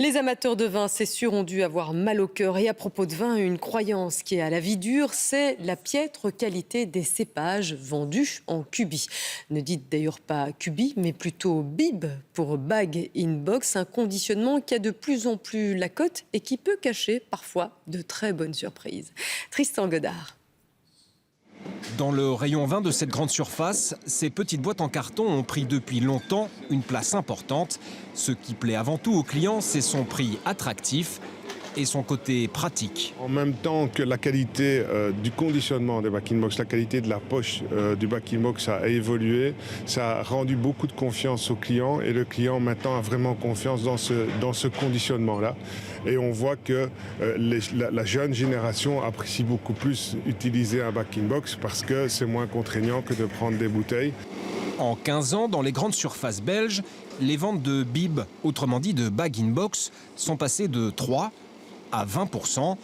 Les amateurs de vin, c'est sûr, ont dû avoir mal au cœur. Et à propos de vin, une croyance qui est à la vie dure, c'est la piètre qualité des cépages vendus en cubi. Ne dites d'ailleurs pas cubi, mais plutôt bib pour bag-in-box, un conditionnement qui a de plus en plus la cote et qui peut cacher parfois de très bonnes surprises. Tristan Godard. Dans le rayon vin de cette grande surface, ces petites boîtes en carton ont pris depuis longtemps une place importante. Ce qui plaît avant tout aux clients, c'est son prix attractif et son côté pratique. En même temps que la qualité du conditionnement des back-in-box, la qualité de la poche du back-in-box a évolué, ça a rendu beaucoup de confiance aux clients et le client maintenant a vraiment confiance dans ce conditionnement-là. Et on voit que la jeune génération apprécie beaucoup plus utiliser un back-in-box parce que c'est moins contraignant que de prendre des bouteilles. En 15 ans, dans les grandes surfaces belges, les ventes de bib, autrement dit de bag-in-box, sont passées de 3 à 20%.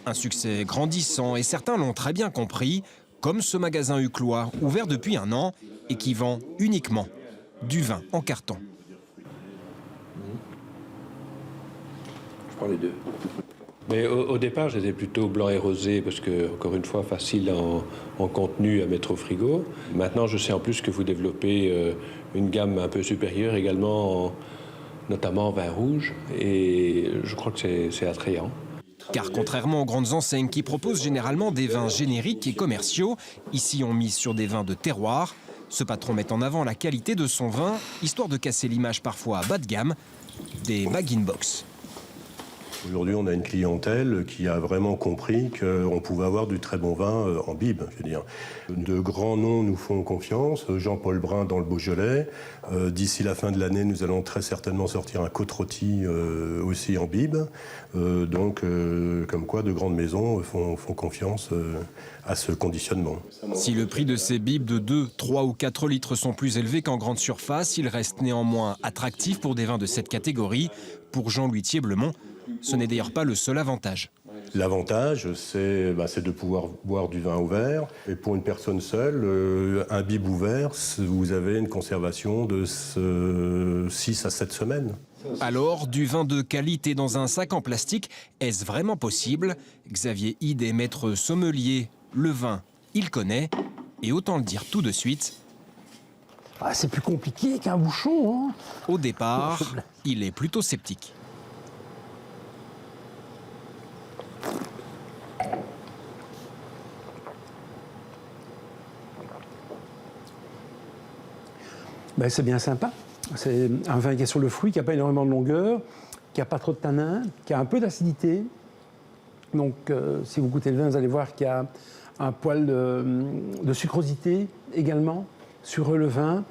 Un succès grandissant et certains l'ont très bien compris, comme ce magasin huclois, ouvert depuis un an et qui vend uniquement du vin en carton. Je prends les deux. Mais au départ, j'étais plutôt blanc et rosé parce que, encore une fois, facile en contenu à mettre au frigo. Maintenant, je sais en plus que vous développez une gamme un peu supérieure également, notamment en vin rouge, et je crois que c'est attrayant. Car contrairement aux grandes enseignes qui proposent généralement des vins génériques et commerciaux, ici on mise sur des vins de terroir. Ce patron met en avant la qualité de son vin, histoire de casser l'image parfois bas de gamme des bag-in-box. Aujourd'hui, on a une clientèle qui a vraiment compris qu'on pouvait avoir du très bon vin en bib. Je veux dire. De grands noms nous font confiance. Jean-Paul Brun dans le Beaujolais. D'ici la fin de l'année, nous allons très certainement sortir un Côte-Rôtie aussi en bib. Donc, comme quoi, de grandes maisons font confiance à ce conditionnement. Si le prix de ces bibs de 2, 3 ou 4 litres sont plus élevés qu'en grande surface, il reste néanmoins attractif pour des vins de cette catégorie. Pour Jean-Louis Thieblemont, ce n'est d'ailleurs pas le seul avantage. L'avantage, c'est de pouvoir boire du vin ouvert. Et pour une personne seule, un bib ouvert, vous avez une conservation de 6 à 7 semaines. Alors, du vin de qualité dans un sac en plastique, est-ce vraiment possible? Xavier Hide est maître sommelier. Le vin, il connaît. Et autant le dire tout de suite. C'est plus compliqué qu'un bouchon. Hein. Au départ, il est plutôt sceptique. C'est bien sympa. C'est un vin qui est sur le fruit, qui n'a pas énormément de longueur, qui n'a pas trop de tanin, qui a un peu d'acidité. Donc, si vous goûtez le vin, vous allez voir qu'il y a un poil de sucrosité également sur le vin.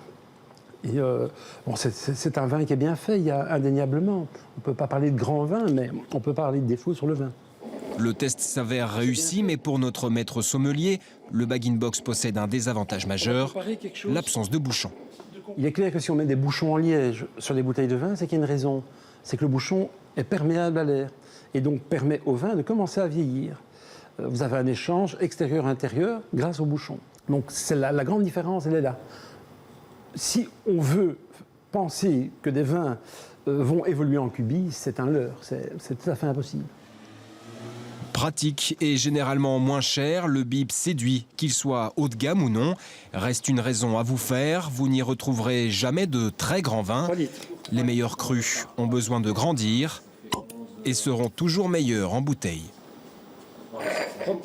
Et, c'est un vin qui est bien fait, il y a indéniablement. On ne peut pas parler de grand vin, mais on peut parler de défaut sur le vin. Le test s'avère réussi, mais pour notre maître sommelier, le bag-in-box possède un désavantage majeur, l'absence de bouchon. Il est clair que si on met des bouchons en liège sur les bouteilles de vin, c'est qu'il y a une raison. C'est que le bouchon est perméable à l'air et donc permet au vin de commencer à vieillir. Vous avez un échange extérieur-intérieur grâce au bouchon. Donc c'est la grande différence, elle est là. Si on veut penser que des vins vont évoluer en cubi, c'est un leurre, c'est tout à fait impossible. Pratique et généralement moins cher, le bib séduit, qu'il soit haut de gamme ou non. Reste une raison à vous faire, vous n'y retrouverez jamais de très grands vins. Les meilleurs crus ont besoin de grandir et seront toujours meilleurs en bouteille. Hop.